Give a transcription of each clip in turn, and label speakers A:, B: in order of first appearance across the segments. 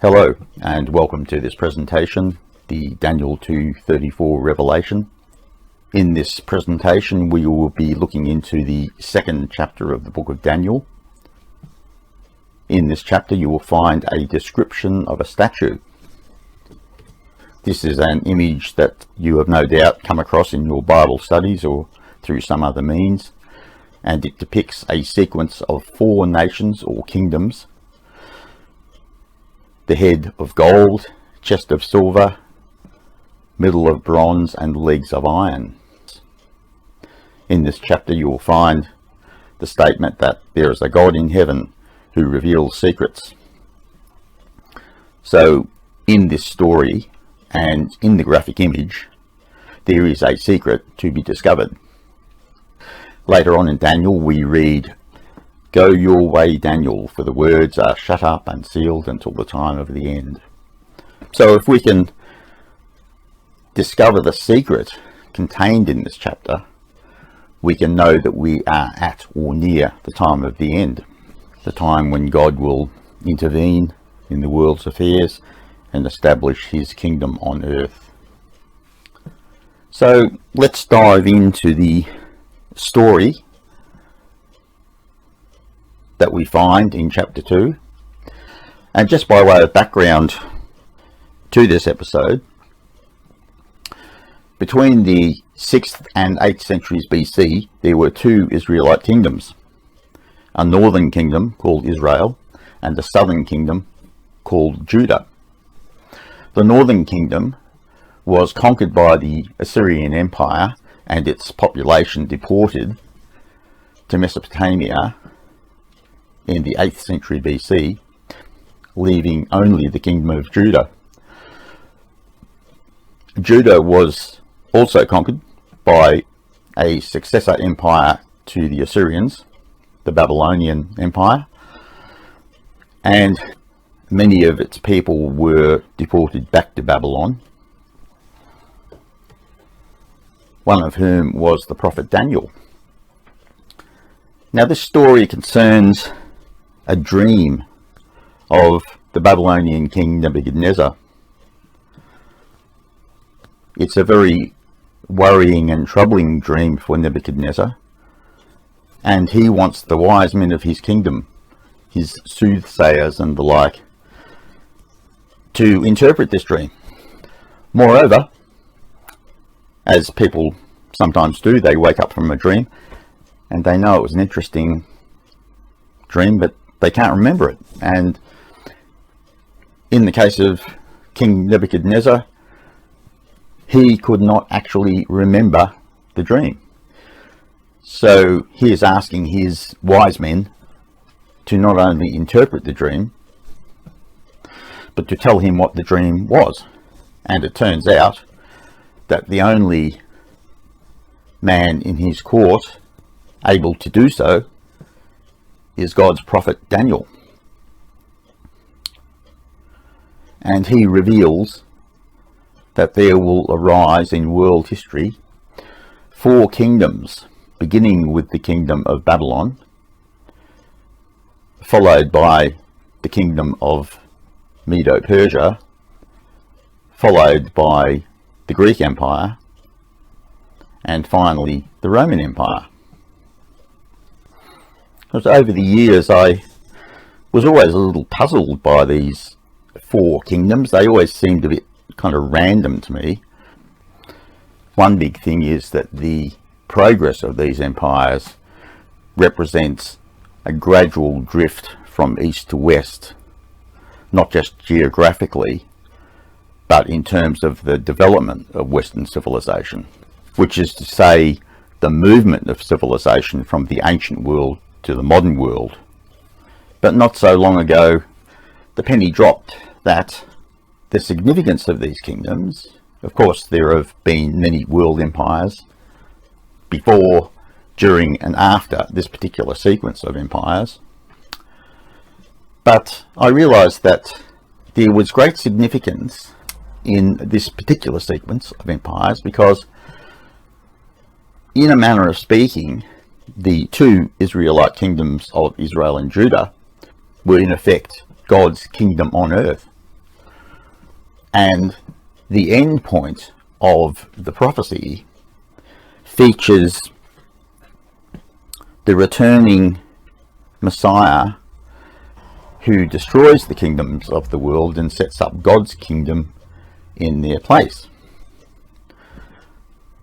A: Hello and welcome to this presentation, the Daniel 2:34 Revelation. In this presentation we will be looking into the second chapter of the book of Daniel. In this chapter you will find a description of a statue. This is an image that you have no doubt come across in your Bible studies or through some other means, and it depicts a sequence of 4 nations or kingdoms: the head of gold, chest of silver, middle of bronze, and legs of iron. In this chapter you will find the statement that there is a God in heaven who reveals secrets. So in this story and in the graphic image there is a secret to be discovered. Later on in Daniel we read, "Go your way, Daniel, for the words are shut up and sealed until the time of the end." So if we can discover the secret contained in this chapter, we can know that we are at or near the time of the end, the time when God will intervene in the world's affairs and establish his kingdom on earth. So let's dive into the story that we find in chapter 2. And just by way of background to this episode, between the 6th and 8th centuries BC there were 2 Israelite kingdoms, a northern kingdom called Israel and a southern kingdom called Judah. The northern kingdom was conquered by the Assyrian Empire and its population deported to Mesopotamia in the 8th century BC, leaving only the kingdom of Judah. Judah was also conquered by a successor empire to the Assyrians, the Babylonian Empire, and many of its people were deported back to Babylon, one of whom was the prophet Daniel. Now this story concerns a dream of the Babylonian king Nebuchadnezzar. It's a very worrying and troubling dream for Nebuchadnezzar, and he wants the wise men of his kingdom, his soothsayers and the like, to interpret this dream. Moreover, as people sometimes do, they wake up from a dream and they know it was an interesting dream, but they can't remember it. And in the case of King Nebuchadnezzar, he could not actually remember the dream. So he is asking his wise men to not only interpret the dream, but to tell him what the dream was. And it turns out that the only man in his court able to do so is God's prophet Daniel. And he reveals that there will arise in world history 4 kingdoms, beginning with the kingdom of Babylon, followed by the kingdom of Medo-Persia, followed by the Greek Empire, and finally the Roman Empire. Because over the years I was always a little puzzled by these 4 kingdoms. They always seemed a bit kind of random to me. One big thing is that the progress of these empires represents a gradual drift from east to west, not just geographically, but in terms of the development of Western civilization, which is to say the movement of civilization from the ancient world to the modern world. But not so long ago the penny dropped that the significance of these kingdoms, of course there have been many world empires before, during and after this particular sequence of empires, but I realized that there was great significance in this particular sequence of empires because, in a manner of speaking, the 2 Israelite kingdoms of Israel and Judah were in effect God's kingdom on earth. And the end point of the prophecy features the returning Messiah who destroys the kingdoms of the world and sets up God's kingdom in their place.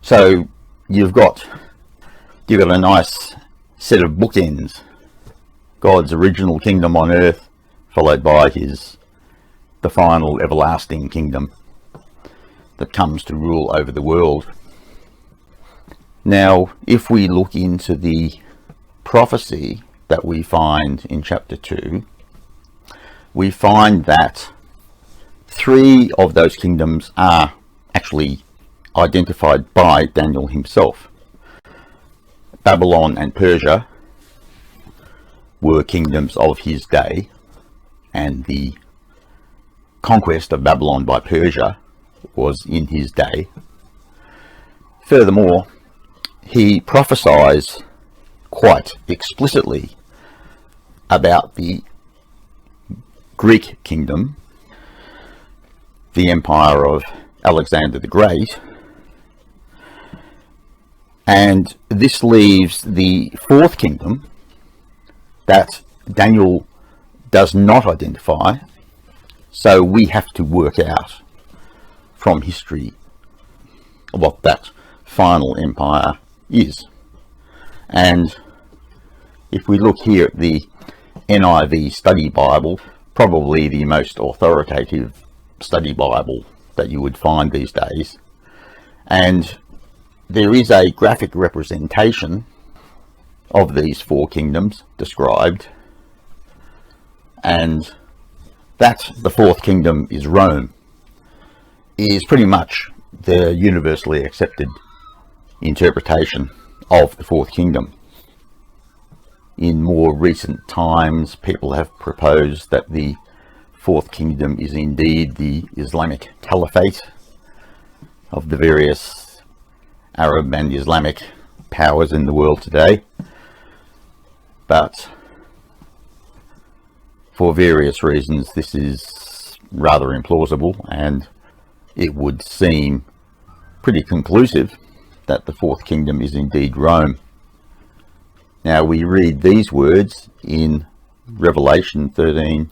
A: So you've got a nice set of bookends. God's original kingdom on earth, followed by the final everlasting kingdom that comes to rule over the world. Now, if we look into the prophecy that we find in chapter 2, we find that 3 of those kingdoms are actually identified by Daniel himself. Babylon and Persia were kingdoms of his day, and the conquest of Babylon by Persia was in his day. Furthermore, he prophesies quite explicitly about the Greek kingdom, the empire of Alexander the Great, and this leaves the 4th kingdom that Daniel does not identify, so we have to work out from history what that final empire is. And if we look here at the NIV Study Bible, probably the most authoritative study Bible that you would find these days, and there is a graphic representation of these 4 kingdoms described, and that the 4th kingdom is Rome is pretty much the universally accepted interpretation of the 4th kingdom. In more recent times, people have proposed that the 4th kingdom is indeed the Islamic Caliphate of the various Arab and Islamic powers in the world today, but for various reasons this is rather implausible, and it would seem pretty conclusive that the 4th kingdom is indeed Rome. Now we read these words in Revelation 13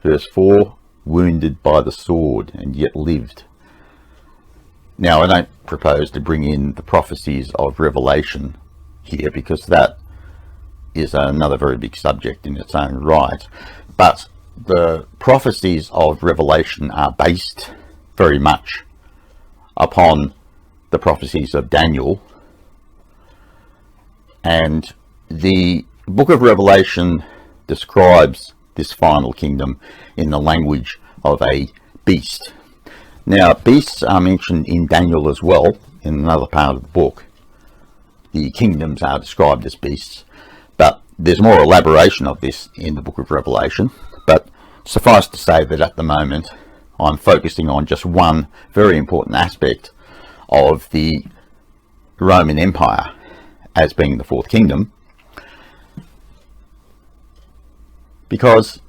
A: verse 4, wounded by the sword and yet lived. Now I don't propose to bring in the prophecies of Revelation here, because that is another very big subject in its own right, but the prophecies of Revelation are based very much upon the prophecies of Daniel, and the book of Revelation describes this final kingdom in the language of a beast. Now, beasts are mentioned in Daniel as well, in another part of the book. The kingdoms are described as beasts, but there's more elaboration of this in the book of Revelation. But suffice to say that at the moment I'm focusing on just one very important aspect of the Roman Empire as being the 4th kingdom, because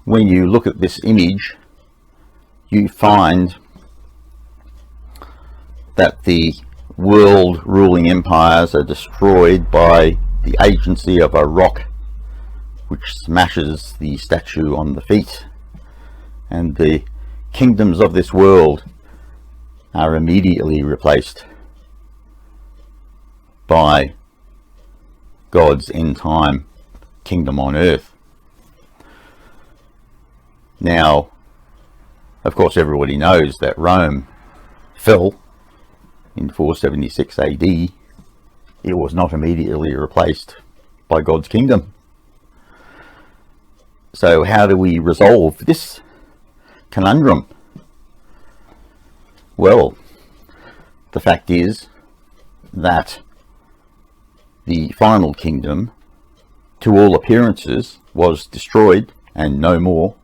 A: when you look at this image you find that the world ruling empires are destroyed by the agency of a rock which smashes the statue on the feet, and the kingdoms of this world are immediately replaced by God's end time kingdom on earth. Now, of course, everybody knows that Rome fell in 476 AD. It was not immediately replaced by God's kingdom. So how do we resolve this conundrum? Well, the fact is that the final kingdom, to all appearances, was destroyed and no more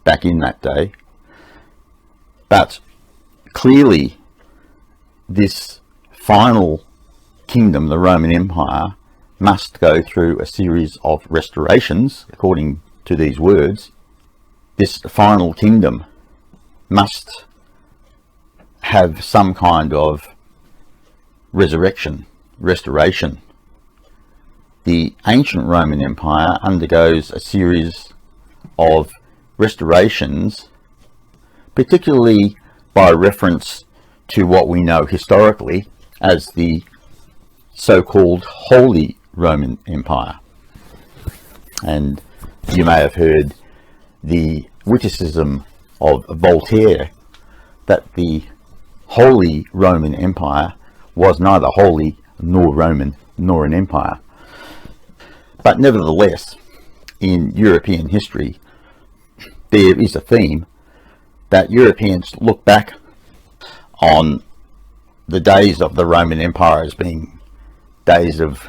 A: back in that day. But clearly this final kingdom, the Roman Empire, must go through a series of restorations according to these words. This final kingdom must have some kind of restoration. The ancient Roman Empire undergoes a series of restorations, particularly by reference to what we know historically as the so-called Holy Roman Empire. And you may have heard the witticism of Voltaire that the Holy Roman Empire was neither holy nor Roman nor an empire. But nevertheless, in European history, there is a theme that Europeans look back on the days of the Roman Empire as being days of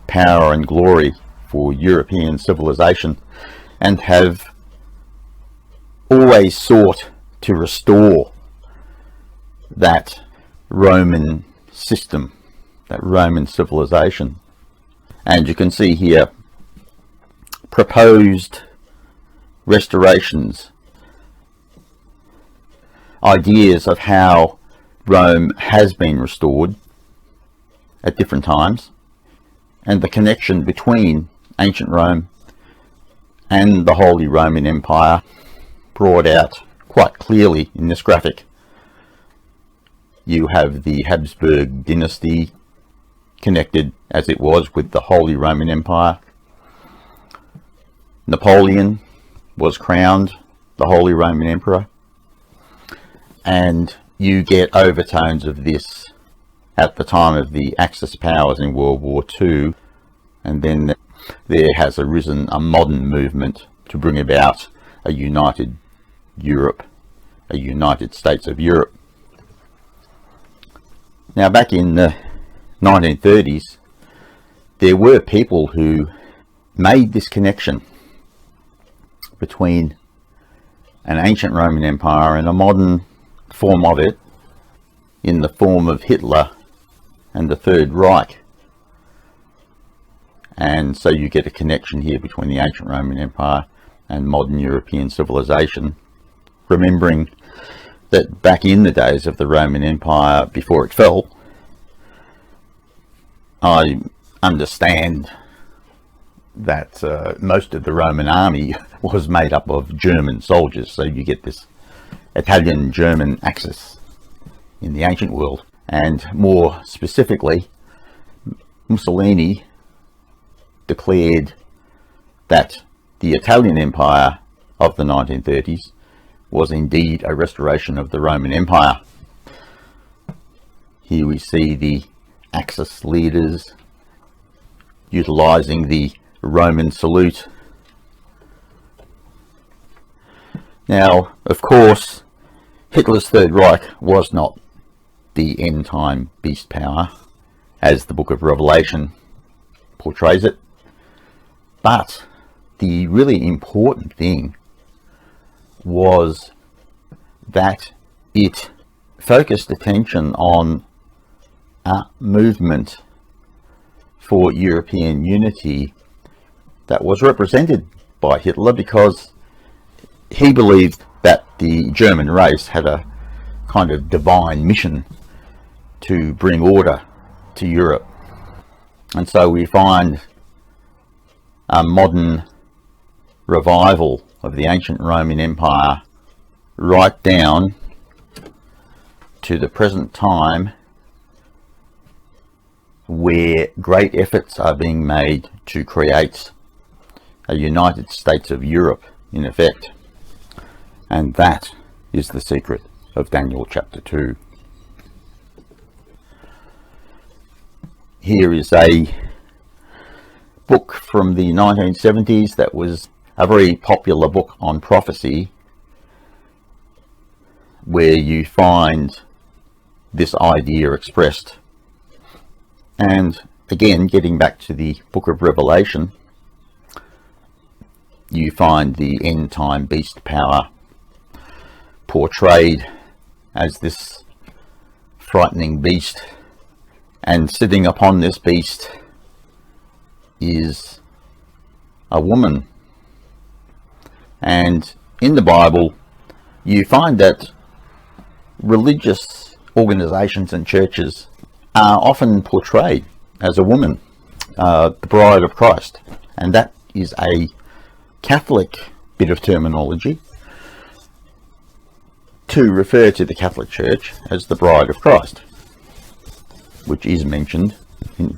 A: power and glory for European civilization, and have always sought to restore that Roman system, that Roman civilization. And you can see here proposed restorations, ideas of how Rome has been restored at different times, and the connection between ancient Rome and the Holy Roman Empire brought out quite clearly in this graphic. You have the Habsburg dynasty connected as it was with the Holy Roman Empire. Napoleon was crowned the Holy Roman Emperor, and you get overtones of this at the time of the Axis powers in World War II, and then there has arisen a modern movement to bring about a united Europe, a United States of Europe. Now, back in the 1930s, there were people who made this connection between an ancient Roman Empire and a modern form of it in the form of Hitler and the Third Reich. And so you get a connection here between the ancient Roman Empire and modern European civilization, remembering that back in the days of the Roman Empire before it fell, I understand that most of the Roman army was made up of German soldiers, so you get this Italian-German axis in the ancient world. And more specifically, Mussolini declared that the Italian Empire of the 1930s was indeed a restoration of the Roman Empire. Here we see the Axis leaders utilizing the Roman salute. Now, of course, Hitler's Third Reich was not the end-time beast power, as the book of Revelation portrays it. But the really important thing was that it focused attention on a movement for European unity that was represented by Hitler, because he believed that the German race had a kind of divine mission to bring order to Europe. And so we find a modern revival of the ancient Roman Empire right down to the present time, where great efforts are being made to create a United States of Europe in effect. And that is the secret of Daniel chapter 2. Here is a book from the 1970s that was a very popular book on prophecy, where you find this idea expressed. And again, getting back to the book of Revelation, you find the end-time beast power portrayed as this frightening beast, and sitting upon this beast is a woman. And in the Bible, you find that religious organizations and churches are often portrayed as a woman, the bride of Christ, and that is a Catholic bit of terminology to refer to the Catholic Church as the bride of Christ, which is mentioned in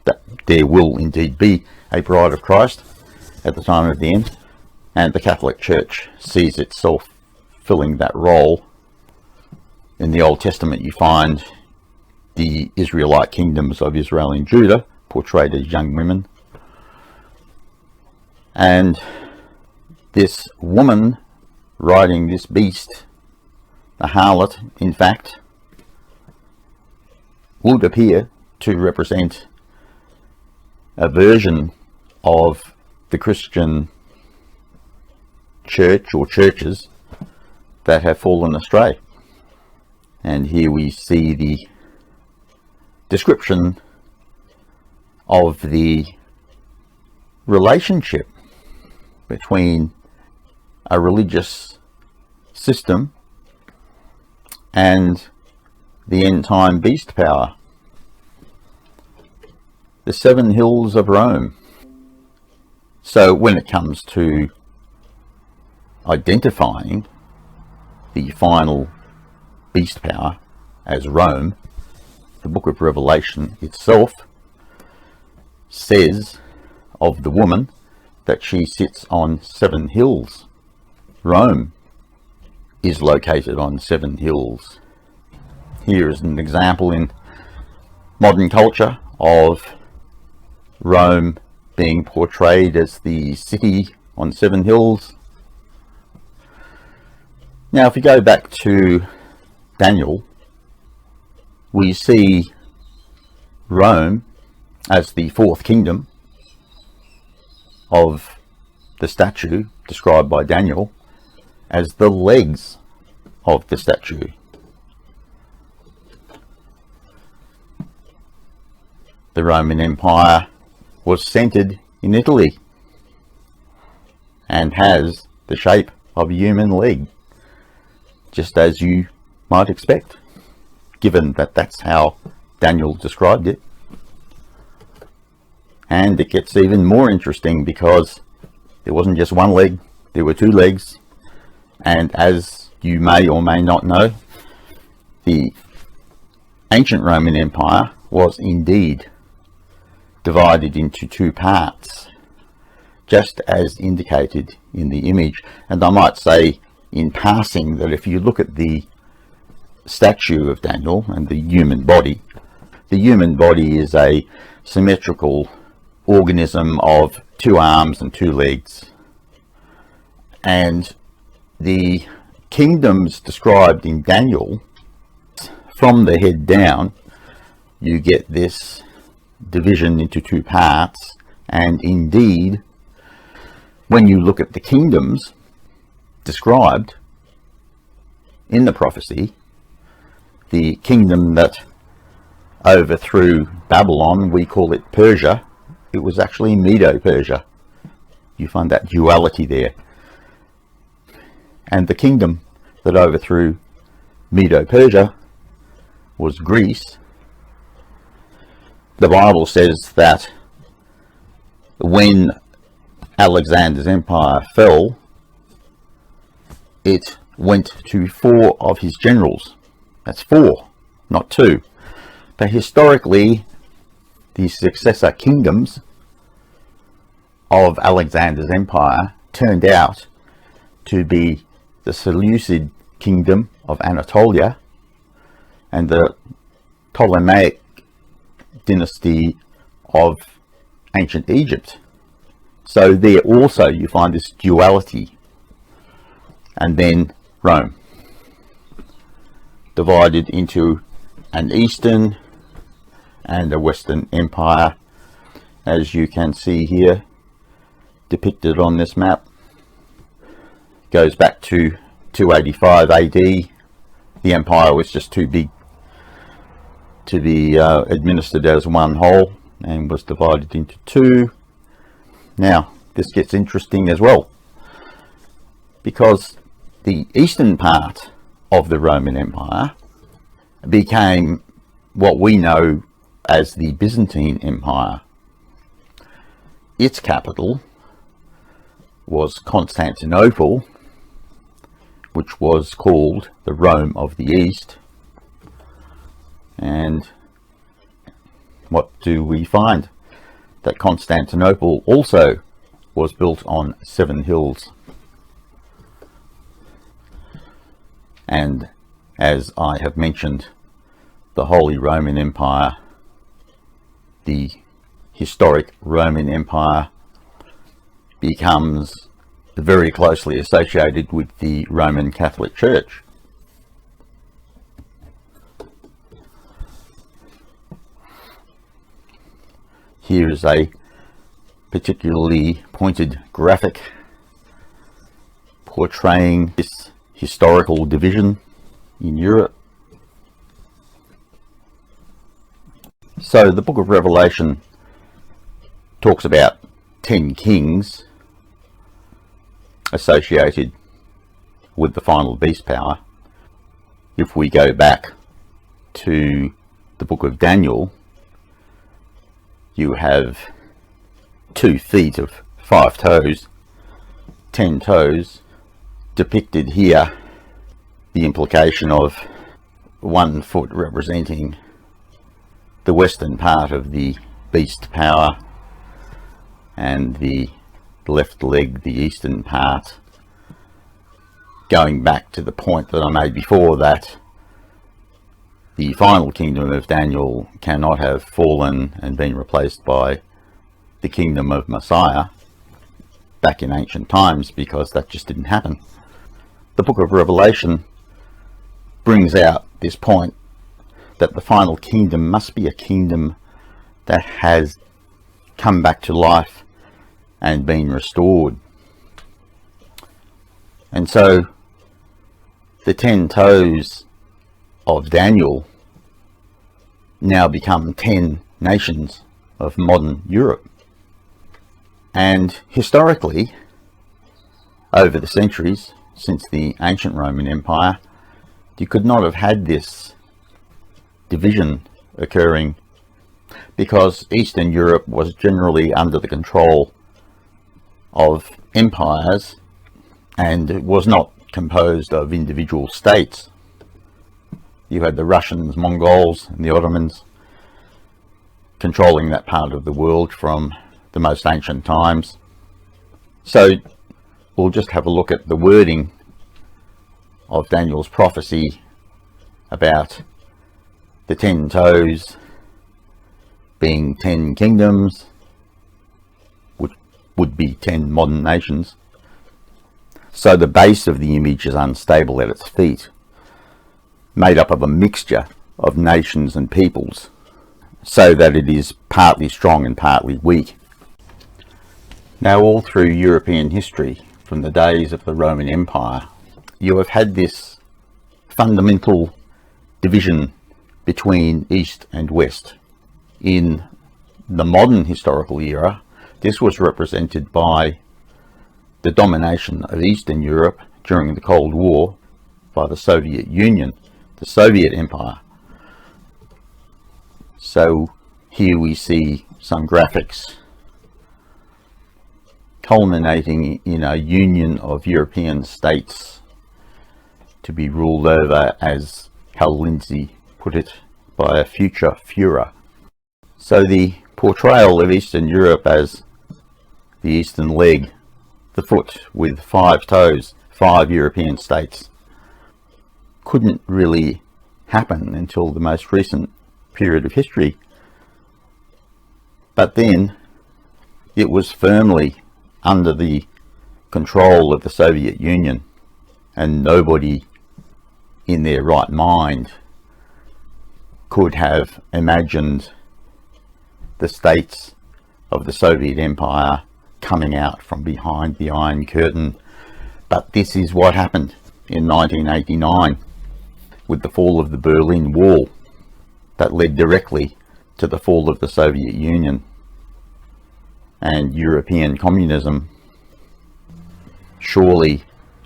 A: that there will indeed be a bride of Christ at the time of the end, and the Catholic Church sees itself filling that role. In the Old Testament you find the Israelite kingdoms of Israel and Judah portrayed as young women, and this woman riding this beast, the harlot, in fact, would appear to represent a version of the Christian church or churches that have fallen astray. And here we see the description of the relationship between a religious system and the end time beast power. The 7 hills of Rome. So when it comes to identifying the final beast power as Rome, the book of Revelation itself says of the woman that she sits on 7 hills. Rome is located on 7 hills. Here is an example in modern culture of Rome being portrayed as the city on 7 hills. Now if you go back to Daniel, we see Rome as the 4th kingdom of the statue described by Daniel as the legs of the statue. The Roman Empire was centered in Italy and has the shape of a human leg, just as you might expect, given that that's how Daniel described it. And it gets even more interesting because there wasn't just one leg, there were 2 legs. And as you may or may not know, the ancient Roman Empire was indeed divided into 2 parts, just as indicated in the image. And I might say in passing that if you look at the statue of Daniel and the human body is a symmetrical organism of 2 arms and 2 legs, and the kingdoms described in Daniel, from the head down you get this division into 2 parts. And indeed, when you look at the kingdoms described in the prophecy, the kingdom that overthrew Babylon, we call it Persia, it was actually Medo-Persia. You find that duality there. And the kingdom that overthrew Medo-Persia was Greece. The Bible says that when Alexander's empire fell, it went to 4 of his generals. That's 4, not 2. But historically, the successor kingdoms of Alexander's empire turned out to be the Seleucid kingdom of Anatolia and the Ptolemaic dynasty of ancient Egypt. So there also you find this duality. And then Rome, divided into an Eastern and a Western empire, as you can see here depicted on this map. Goes back to 285 AD. The empire was just too big to be administered as one whole and was divided into 2. Now this gets interesting as well, because the eastern part of the Roman Empire became what we know as the Byzantine Empire. Its capital was Constantinople, which was called the Rome of the East. And what do we find? That Constantinople also was built on 7 hills. And as I have mentioned, the Holy Roman Empire, the historic Roman Empire, becomes very closely associated with the Roman Catholic Church. Here is a particularly pointed graphic portraying this historical division in Europe. So the book of Revelation talks about 10 kings associated with the final beast power. If we go back to the book of Daniel, you have 2 feet of 5 toes, 10 toes, depicted here. The implication of 1 foot representing the western part of the beast power, and the left leg, the eastern part, going back to the point that I made before, that the final kingdom of Daniel cannot have fallen and been replaced by the kingdom of Messiah back in ancient times, because that just didn't happen. The book of Revelation brings out this point that the final kingdom must be a kingdom that has come back to life and been restored. And so the 10 toes of Daniel now become 10 nations of modern Europe. And historically, over the centuries since the ancient Roman Empire, you could not have had this division occurring, because Eastern Europe was generally under the control of empires and was not composed of individual states. You had the Russians, Mongols and the Ottomans controlling that part of the world from the most ancient times. So we'll just have a look at the wording of Daniel's prophecy about the 10 toes being 10 kingdoms, which would be 10 modern nations. So the base of the image is unstable at its feet, made up of a mixture of nations and peoples, so that it is partly strong and partly weak. Now, all through European history, from the days of the Roman Empire, you have had this fundamental division between East and West. In the modern historical era, this was represented by the domination of Eastern Europe during the Cold War by the Soviet Union, the Soviet Empire. So here we see some graphics culminating in a union of European states to be ruled over, as Hal Lindsey put it, by a future Führer. So the portrayal of Eastern Europe as the eastern leg, the foot with 5 toes, 5 European states, couldn't really happen until the most recent period of history. But then it was firmly under the control of the Soviet Union, and nobody in their right mind could have imagined the states of the Soviet Empire coming out from behind the Iron Curtain. But this is what happened in 1989 with the fall of the Berlin Wall, that led directly to the fall of the Soviet Union and European communism. Surely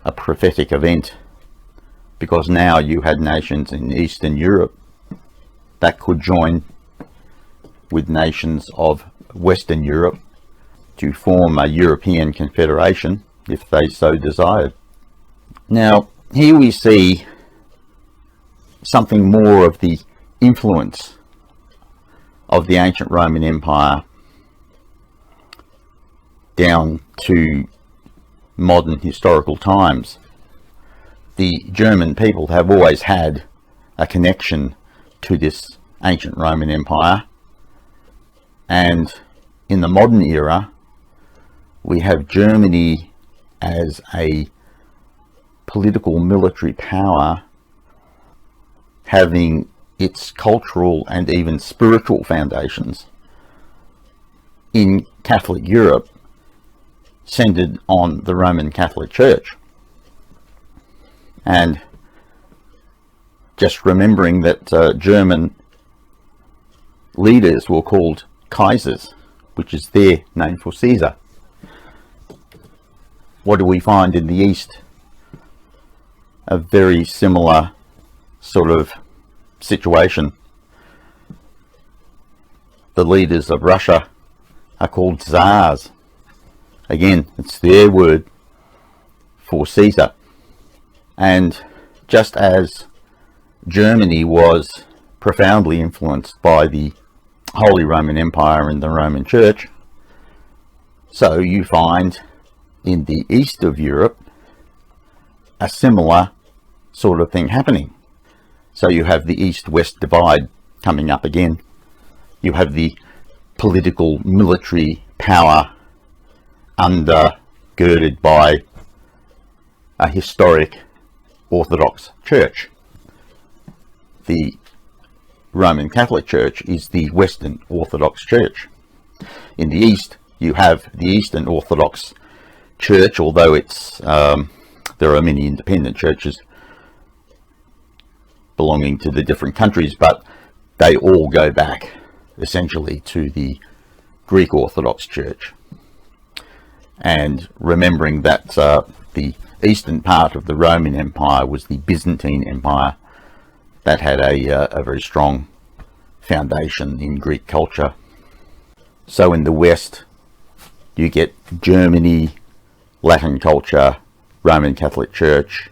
A: a prophetic event, because now you had nations in Eastern Europe that could join with nations of Western Europe to form a European confederation if they so desired. Now, here we see something more of the influence of the ancient Roman Empire down to modern historical times. The German people have always had a connection to this ancient Roman Empire, and in the modern era we have Germany as a political military power having its cultural and even spiritual foundations in Catholic Europe, centered on the Roman Catholic Church. And just remembering that German leaders were called Kaisers, which is their name for Caesar. What do we find in the East? A very similar sort of situation. The leaders of Russia are called Tsars. Again, it's their word for Caesar. And just as Germany was profoundly influenced by the Holy Roman Empire and the Roman Church, so you find in the east of Europe a similar sort of thing happening. So you have the East-West divide coming up again. You have the political military power undergirded by a historic Orthodox Church. The Roman Catholic Church is the Western Orthodox Church. In the East, you have the Eastern Orthodox Church, although it's there are many independent churches belonging to the different countries, but they all go back essentially to the Greek Orthodox Church. And remembering that the eastern part of the Roman Empire was the Byzantine Empire, that had a very strong foundation in Greek culture. So in the West, you get Germany, Latin culture, Roman Catholic Church,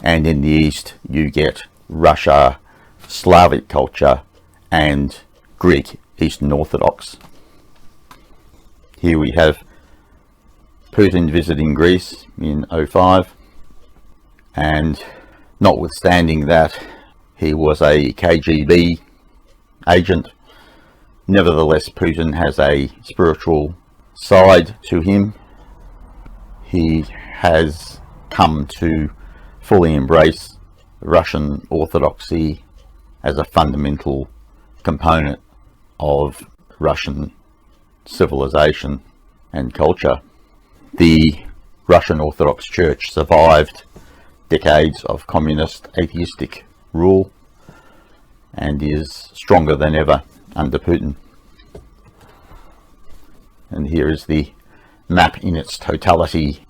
A: and in the East you get Russia, Slavic culture, and Greek Eastern Orthodox. Here we have Putin visiting Greece in 2005, and notwithstanding that he was a KGB agent, nevertheless Putin has a spiritual side to him. He has come to fully embrace Russian Orthodoxy as a fundamental component of Russian civilization and culture. The Russian Orthodox Church survived decades of communist atheistic rule and is stronger than ever under Putin. And here is the map in its totality.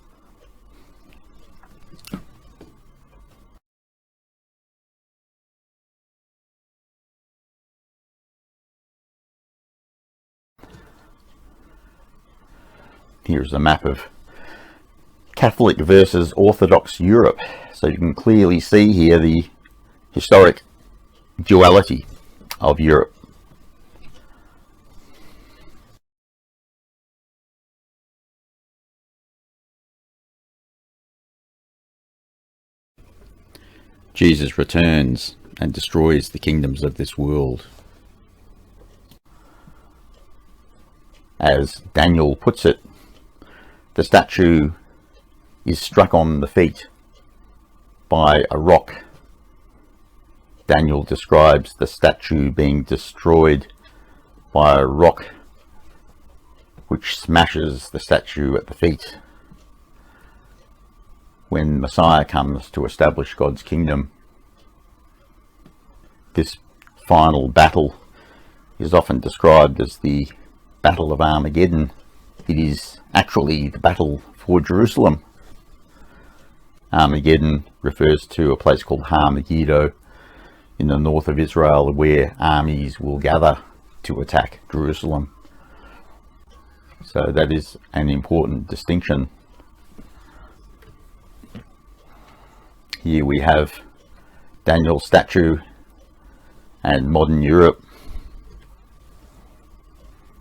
A: Here's a map of Catholic versus Orthodox Europe. So you can clearly see here the historic duality of Europe. Jesus returns and destroys the kingdoms of this world. As Daniel puts it, the statue is struck on the feet by a rock. Daniel describes the statue being destroyed by a rock which smashes the statue at the feet. When Messiah comes to establish God's kingdom, this final battle is often described as the Battle of Armageddon. It is actually the battle for Jerusalem. Armageddon refers to a place called Har-Megiddo in the north of Israel, where armies will gather to attack Jerusalem. So that is an important distinction. Here we have Daniel's statue and modern Europe,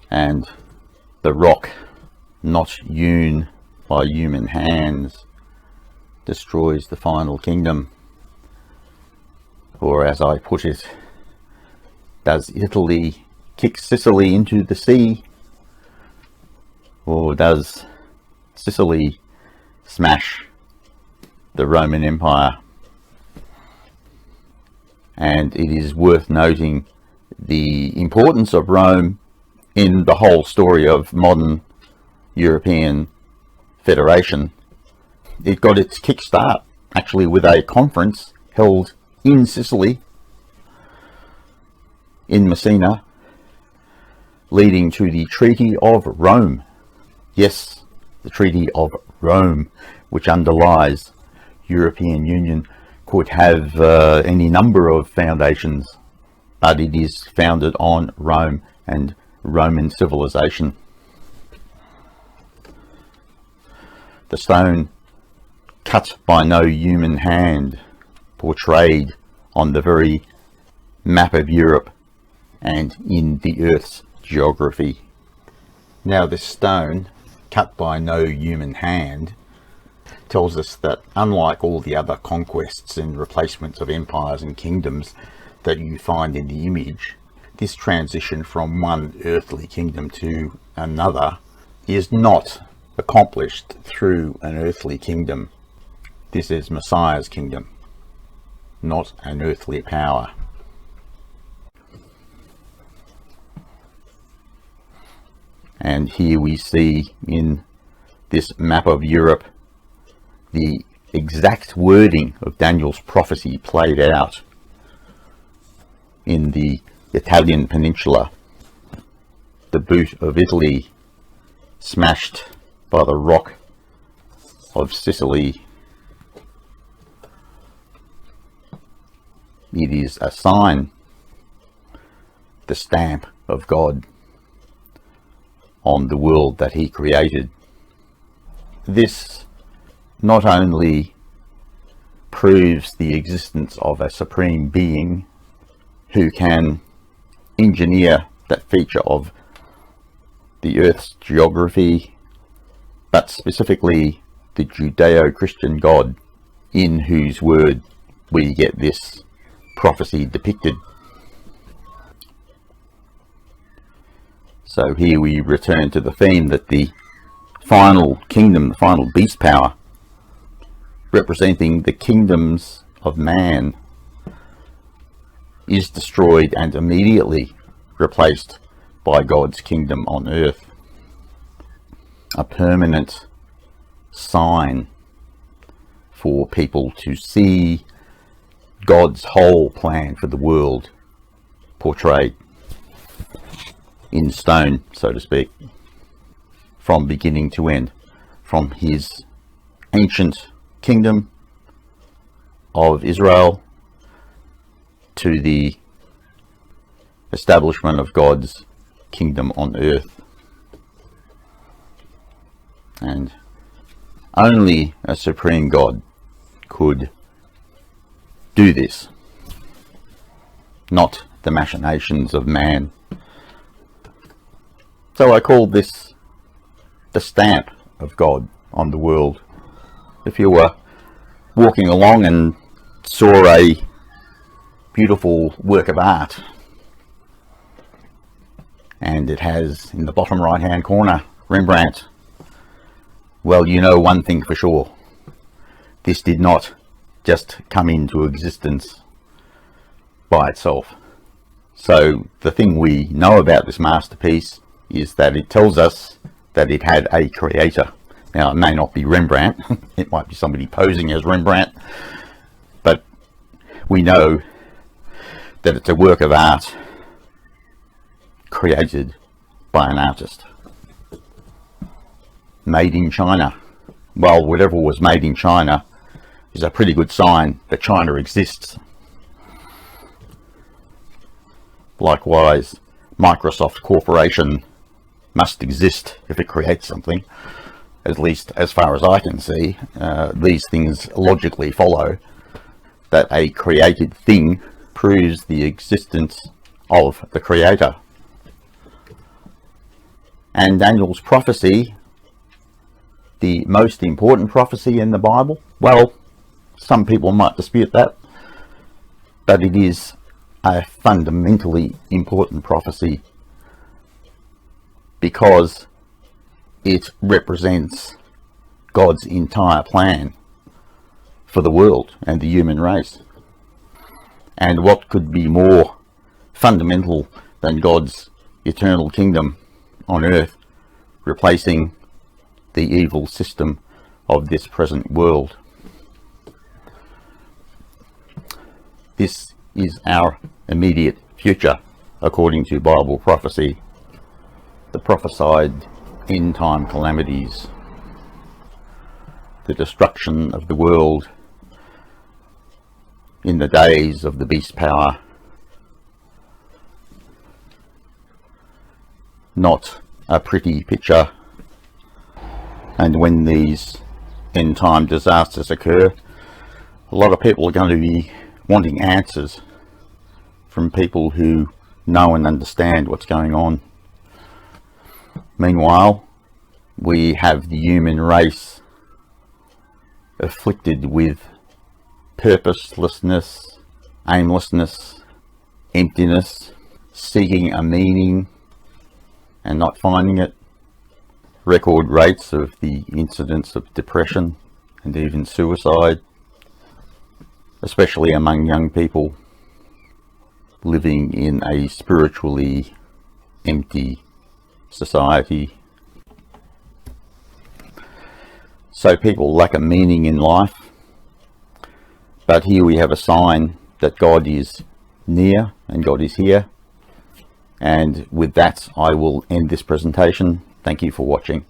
A: and the rock not hewn by human hands destroys the final kingdom. Or as I put it, does Italy kick Sicily into the sea? Or does Sicily smash the Roman Empire? And it is worth noting the importance of Rome in the whole story of modern European federation. It got its kickstart actually with a conference held in Sicily, in Messina, leading to the Treaty of Rome. Yes, the Treaty of Rome, which underlies European Union, could have any number of foundations, but it is founded on Rome and Roman civilization. The stone cut by no human hand, portrayed on the very map of Europe and in the Earth's geography. Now this stone, cut by no human hand, tells us that unlike all the other conquests and replacements of empires and kingdoms that you find in the image, this transition from one earthly kingdom to another is not accomplished through an earthly kingdom. This is Messiah's kingdom, not an earthly power. And here we see in this map of Europe the exact wording of Daniel's prophecy played out in the Italian peninsula. The boot of Italy smashed by the rock of Sicily. It is a sign, the stamp of God on the world that he created. This not only proves the existence of a supreme being who can engineer that feature of the earth's geography, but specifically the Judeo-Christian God in whose word we get this prophecy depicted. So here we return to the theme that the final kingdom, the final beast power, representing the kingdoms of man, is destroyed and immediately replaced by God's kingdom on earth. A permanent sign for people to see God's whole plan for the world portrayed in stone, so to speak, from beginning to end, from his ancient kingdom of Israel to the establishment of God's kingdom on earth. And only a supreme God could do this, not the machinations of man. So I call this the stamp of God on the world. If you were walking along and saw a beautiful work of art, and it has in the bottom right hand corner Rembrandt, well, you know one thing for sure: this did not just come into existence by itself. So the thing we know about this masterpiece is that it tells us that it had a creator. Now, it may not be Rembrandt, it might be somebody posing as Rembrandt, but we know that it's a work of art created by an artist. Made in China. Well, whatever was made in China is a pretty good sign that China exists. Likewise, Microsoft Corporation must exist if it creates something. At least as far as I can see, these things logically follow that a created thing proves the existence of the creator. And Daniel's prophecy, the most important prophecy in the Bible, well, some people might dispute that, but it is a fundamentally important prophecy because it represents God's entire plan for the world and the human race. And what could be more fundamental than God's eternal kingdom on earth replacing the evil system of this present world? This is our immediate future, according to Bible prophecy, the prophesied end-time calamities, the destruction of the world in the days of the beast power. Not a pretty picture. And when these end-time disasters occur, a lot of people are going to be wanting answers from people who know and understand what's going on. Meanwhile, we have the human race afflicted with purposelessness, aimlessness, emptiness, seeking a meaning and not finding it. Record rates of the incidence of depression and even suicide, especially among young people living in a spiritually empty society. So people lack a meaning in life. But here we have a sign that God is near and God is here. And with that, I will end this presentation. Thank you for watching.